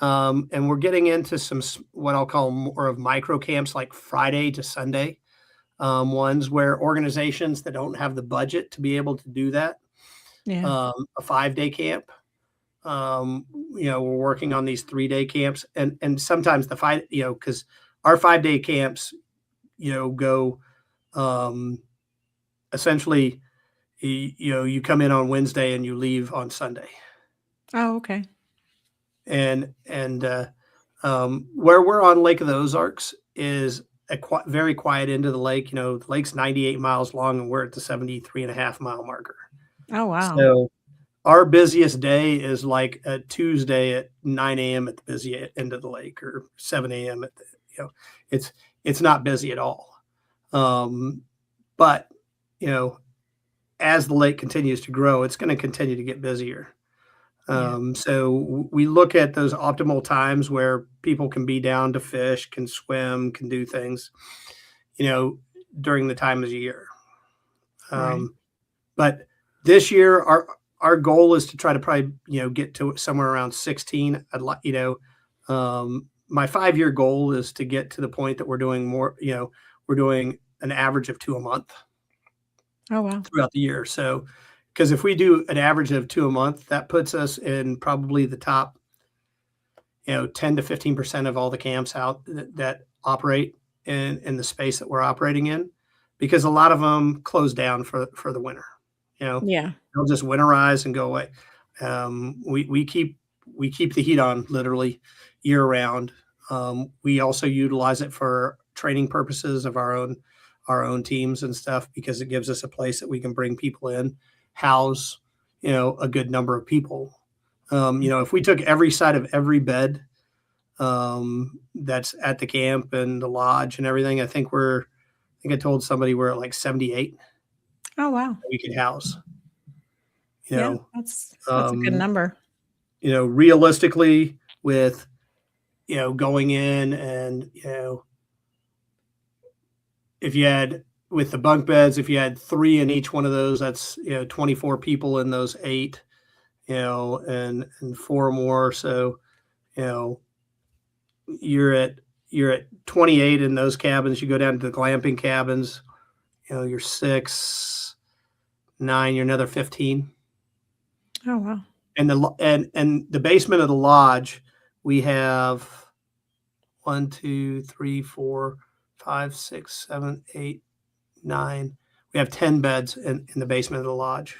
And we're getting into some what I'll call more of micro camps, like Friday to Sunday ones where organizations that don't have the budget to be able to do that, a 5-day camp. We're working on these 3-day camps, and sometimes because our 5-day camps, go essentially, you come in on Wednesday and you leave on Sunday. Oh, okay. And where we're on Lake of the Ozarks is a very quiet end of the lake. The lake's 98 miles long, and we're at the 73.5 mile marker. Oh, wow. So our busiest day is like a Tuesday at 9 a.m. at the busy end of the lake, or 7 a.m. at the, it's not busy at all. But as the lake continues to grow, it's going to continue to get busier. So we look at those optimal times where people can be down to fish, can swim, can do things, during the time of the year. Right. But this year, our goal is to try to probably, get to somewhere around 16. I'd like, my 5-year goal is to get to the point that we're doing more, we're doing an average of 2 a month. Oh, wow. Throughout the year. So, because if we do an average of 2 a month, that puts us in probably the top, 10 to 15% of all the camps out that operate in the space that we're operating in, because a lot of them close down for the winter. Yeah. They'll just winterize and go away. We keep the heat on literally year round. We also utilize it for training purposes of our own teams and stuff, because it gives us a place that we can bring people in, house, a good number of people. If we took every side of every bed that's at the camp and the lodge and everything, I think I told somebody we're at like 78. Oh, wow. We could house. That's a good number. Realistically, with going in and if you had, with the bunk beds, if you had 3 in each one of those, that's 24 people in those 8, and 4 more. So you know, you're at 28 in those cabins. You go down to the glamping cabins, you know, you're 6, 9, you're another 15. Oh, wow. And the basement of the lodge, we have 1, 2, 3, 4, 5, 6, 7, 8, 9. We have 10 beds in the basement of the lodge.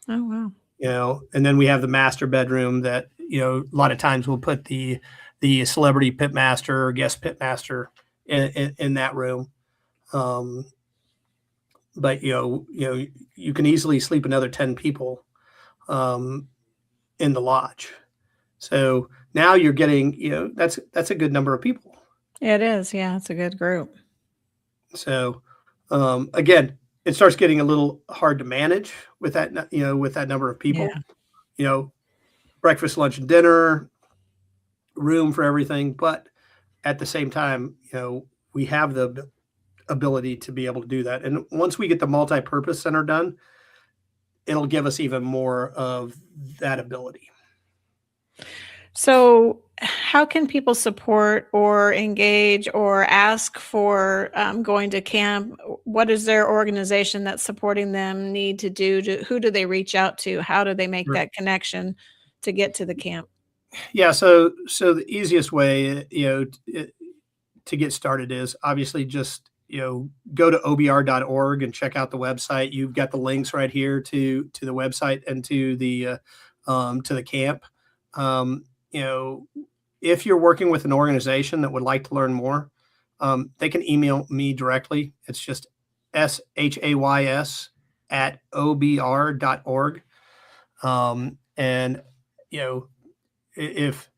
Oh, wow. You know, and then we have the master bedroom that, you know, a lot of times we'll put the celebrity pit master or guest pit master in that room. But you know, you can easily sleep another 10 people in the lodge. So now you're getting, you know, that's a good number of people. It is. Yeah, it's a good group. So again, it starts getting a little hard to manage with that, you know, with that number of people. Yeah. You know, breakfast, lunch, and dinner, room for everything. But at the same time, you know, we have the ability to be able to do that. And once we get the multi-purpose center done, it'll give us even more of that ability. So how can people support or engage or ask for going to camp? What is their organization that's supporting them need to do? Who do they reach out to? How do they make Sure. that connection to get to the camp? Yeah. So the easiest way, you know, to get started is obviously just, you know, go to obr.org and check out the website. You've got the links right here to the website and to the camp. You know, if you're working with an organization that would like to learn more, they can email me directly. It's just shays@obr.org. And, you know, if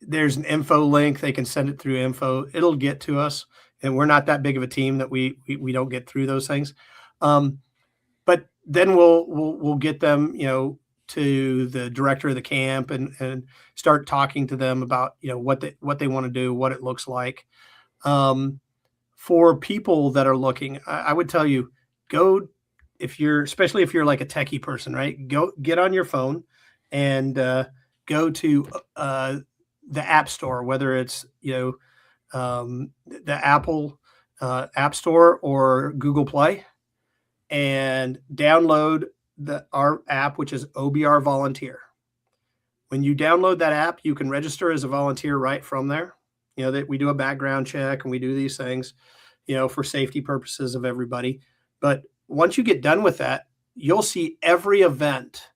there's an info link, they can send it through info. It'll get to us. And we're not that big of a team that we don't get through those things. But then we'll get them, you know, to the director of the camp and start talking to them about, you know, what they want to do, what it looks like. For people that are looking, I would tell you, especially if you're like a techie person, right? Go get on your phone and go to the App Store, whether it's, you know, the Apple App Store or Google Play, and download our app, which is OBR Volunteer. When you download that app, you can register as a volunteer right from there. You know, that we do a background check and we do these things, you know, for safety purposes of everybody. But once you get done with that, you'll see every event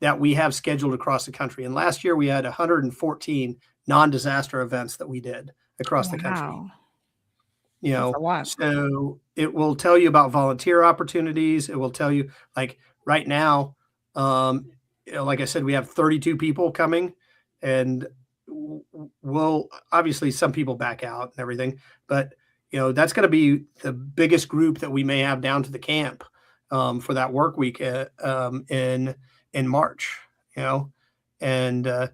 that we have scheduled across the country. And last year we had 114 non-disaster events that we did across the country. You know, That's a lot. so it will tell you about volunteer opportunities. It will tell you, like right now, you know, like I said, we have 32 people coming, and we'll obviously some people back out and everything, but you know, that's going to be the biggest group that we may have down to the camp for that work week in March, you know. And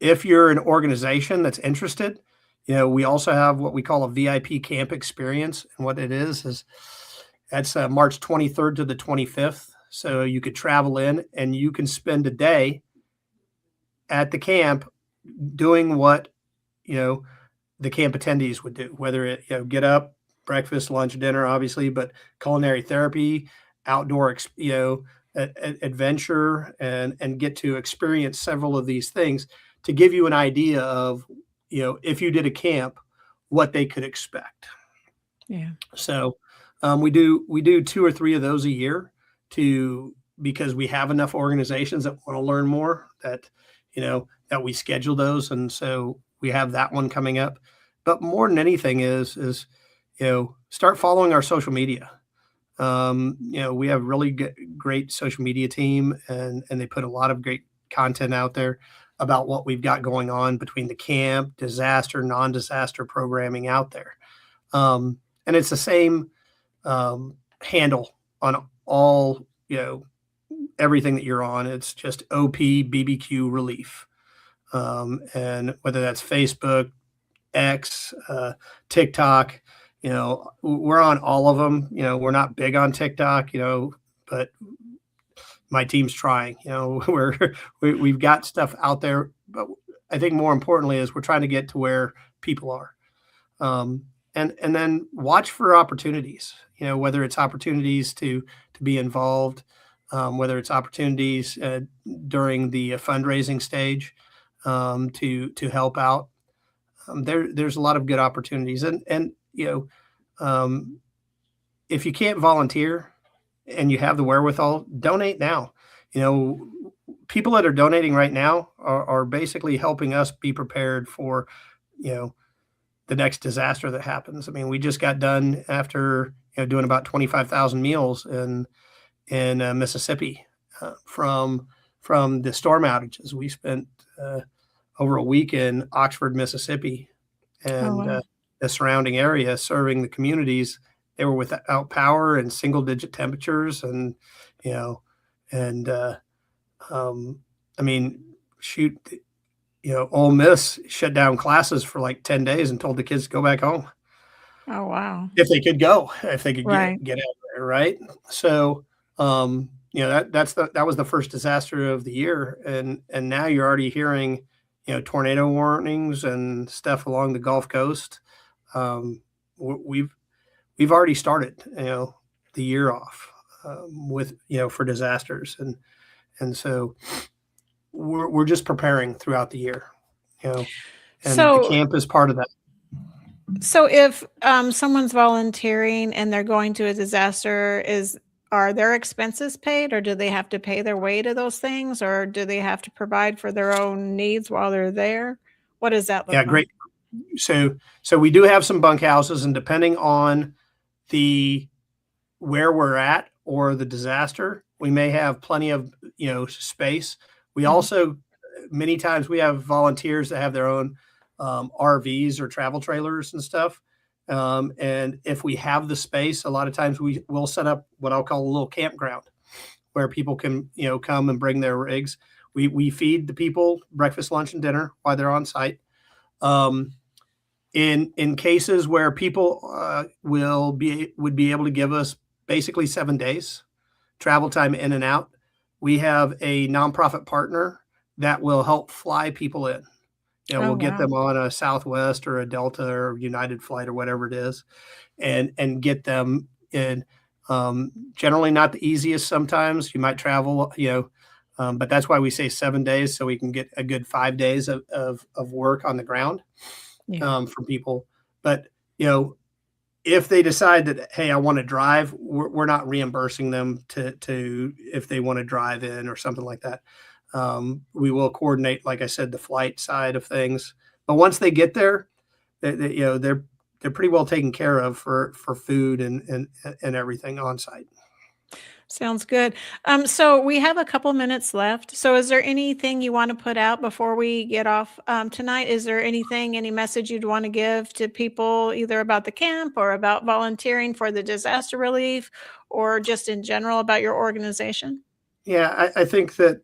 if you're an organization that's interested, you know, we also have what we call a VIP camp experience. And what it is that's March 23rd to the 25th. So you could travel in and you can spend a day at the camp doing what, you know, the camp attendees would do, whether it, you know, get up, breakfast, lunch, dinner, obviously, but culinary therapy, outdoor, you know, adventure, and get to experience several of these things to give you an idea of, you know, if you did a camp, what they could expect. Yeah. So we do 2 or 3 of those a year because we have enough organizations that want to learn more that, you know, that we schedule those. And so we have that one coming up. But more than anything is, you know, start following our social media. You know, we have really great social media team, and they put a lot of great content out there about what we've got going on between the camp, disaster, non-disaster programming out there. And it's the same handle on all, you know, everything that you're on. It's just OP BBQ Relief. And whether that's Facebook, X, TikTok, you know, we're on all of them. You know, we're not big on TikTok, you know, but my team's trying. You know, we've got stuff out there, but I think more importantly is we're trying to get to where people are. And then watch for opportunities, whether it's opportunities to be involved, whether it's opportunities during the fundraising stage to help out. There's a lot of good opportunities. And if you can't volunteer and you have the wherewithal, donate now. People that are donating right now are basically helping us be prepared for, the next disaster that happens. I mean, we just got done after doing about 25,000 meals in Mississippi from the storm outages. We spent over a week in Oxford, Mississippi, and the surrounding area, serving the communities. They were without power and single-digit temperatures, and I mean, shoot. Ole Miss shut down classes for like 10 days and told the kids to go back home. Oh, wow. If they could go, if they could Right. get out there. Right. So, that was the first disaster of the year. And now you're already hearing, tornado warnings and stuff along the Gulf Coast. We've already started, the year off with, for disasters. And so, we're just preparing throughout the year, and the camp is part of that. So if someone's volunteering and they're going to a disaster, are their expenses paid, or do they have to pay their way to those things, or do they have to provide for their own needs while they're there? What does that look like? Great. So we do have some bunkhouses, and depending on where we're at or the disaster, we may have plenty of space. We also, many times we have volunteers that have their own RVs or travel trailers and stuff. And if we have the space, a lot of times we will set up what I'll call a little campground where people can, come and bring their rigs. We feed the people breakfast, lunch, and dinner while they're on site. In cases where people would be able to give us basically 7 days travel time in and out, we have a nonprofit partner that will help fly people in. We'll get them on a Southwest or a Delta or United flight or whatever it is, and get them in. Generally not the easiest sometimes. You might travel, but that's why we say 7 days, so we can get a good 5 days of work on the ground for people. But, if they decide that, hey, I want to drive, we're not reimbursing them to if they want to drive in or something like that. We will coordinate, like I said, the flight side of things. But once they get there, they're pretty well taken care of for food and everything on site. Sounds good. So we have a couple minutes left. So is there anything you want to put out before we get off tonight? Is there any message you'd want to give to people either about the camp or about volunteering for the disaster relief, or just in general about your organization? Yeah, I think that,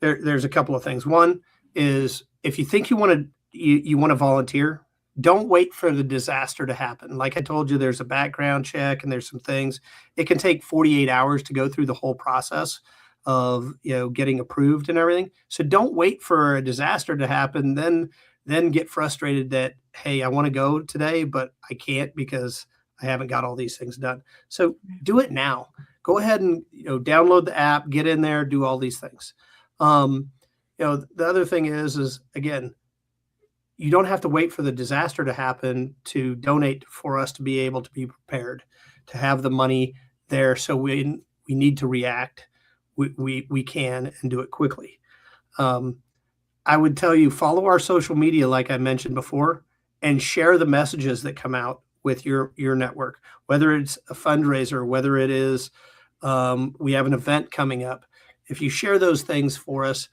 there's a couple of things. One is, if you think you want to volunteer, don't wait for the disaster to happen. Like I told you, there's a background check and there's some things. It can take 48 hours to go through the whole process of, getting approved and everything. So don't wait for a disaster to happen, then get frustrated that, hey, I want to go today, but I can't because I haven't got all these things done. So do it now. Go ahead and, download the app, get in there, do all these things. The other thing is again, you don't have to wait for the disaster to happen to donate for us to be able to be prepared, to have the money there. So we need to react. We can, and do it quickly. I would tell you, follow our social media, like I mentioned before, and share the messages that come out with your network, whether it's a fundraiser, whether it is, we have an event coming up. If you share those things for us,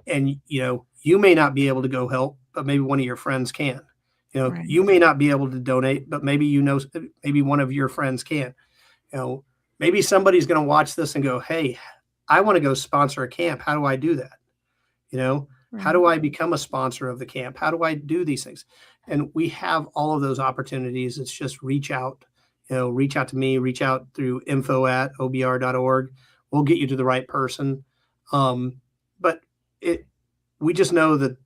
and, you may not be able to go help, but maybe one of your friends can. Right. You may not be able to donate, but maybe maybe one of your friends can. Maybe somebody's going to watch this and go, hey, I want to go sponsor a camp. How do I do that? How do I become a sponsor of the camp? How do I do these things? And we have all of those opportunities. It's just reach out. Reach out to me. Reach out through info@obr.org. We'll get you to the right person. But we just know that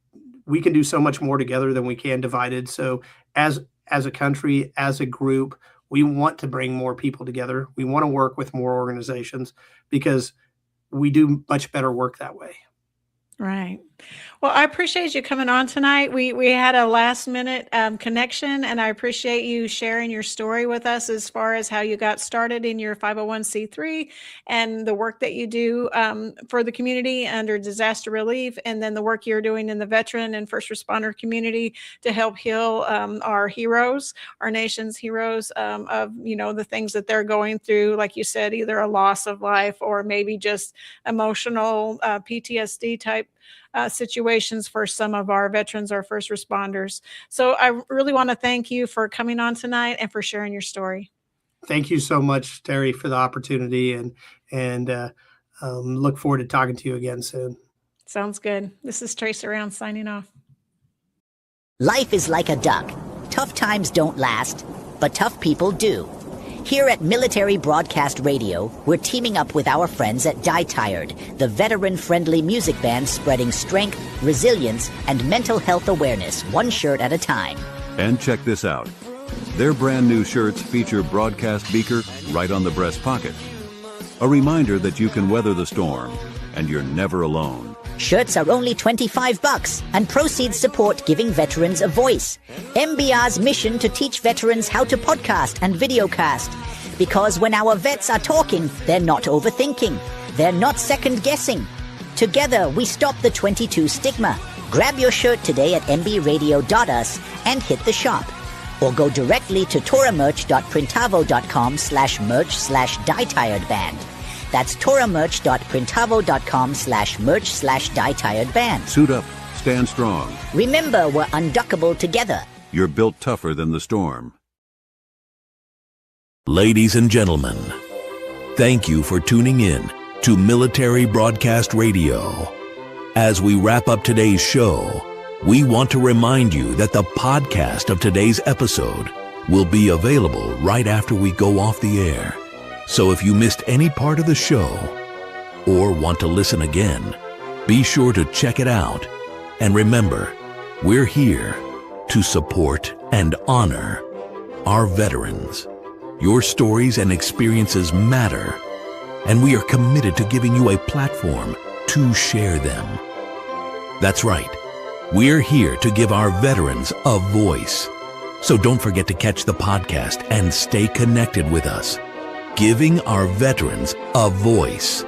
we can do so much more together than we can divided. So as a country, as a group, we want to bring more people together. We want to work with more organizations because we do much better work that way. Right. Well, I appreciate you coming on tonight. We had a last minute connection, and I appreciate you sharing your story with us as far as how you got started in your 501c3 and the work that you do for the community under disaster relief, and then the work you're doing in the veteran and first responder community to help heal our heroes, our nation's heroes, of, you know, the things that they're going through, like you said, either a loss of life or maybe just emotional PTSD type situations for some of our veterans or first responders. So I really want to thank you for coming on tonight and for sharing your story. Thank you so much, Terry, for the opportunity, and look forward to talking to you again soon. Sounds good. This is Trace Around signing off. Life is like a duck. Tough times don't last, but tough people do. Here at Military Broadcast Radio, we're teaming up with our friends at Die Tired, the veteran-friendly music band spreading strength, resilience, and mental health awareness one shirt at a time. And check this out. Their brand new shirts feature broadcast beaker right on the breast pocket. A reminder that you can weather the storm, and you're never alone. Shirts are only $25, and proceeds support giving veterans a voice. MBR's mission to teach veterans how to podcast and videocast. Because when our vets are talking, they're not overthinking. They're not second-guessing. Together, we stop the 22 stigma. Grab your shirt today at mbradio.us and hit the shop. Or go directly to toramerch.printavo.com/merch/dietiredband. That's toramerch.printavo.com/merch/dietiredband. Suit up, stand strong. Remember, we're unduckable together. You're built tougher than the storm. Ladies and gentlemen, thank you for tuning in to Military Broadcast Radio. As we wrap up today's show, we want to remind you that the podcast of today's episode will be available right after we go off the air. So if you missed any part of the show or want to listen again, be sure to check it out. And remember, we're here to support and honor our veterans. Your stories and experiences matter, and we are committed to giving you a platform to share them. That's right. We're here to give our veterans a voice. So don't forget to catch the podcast and stay connected with us. Giving our veterans a voice.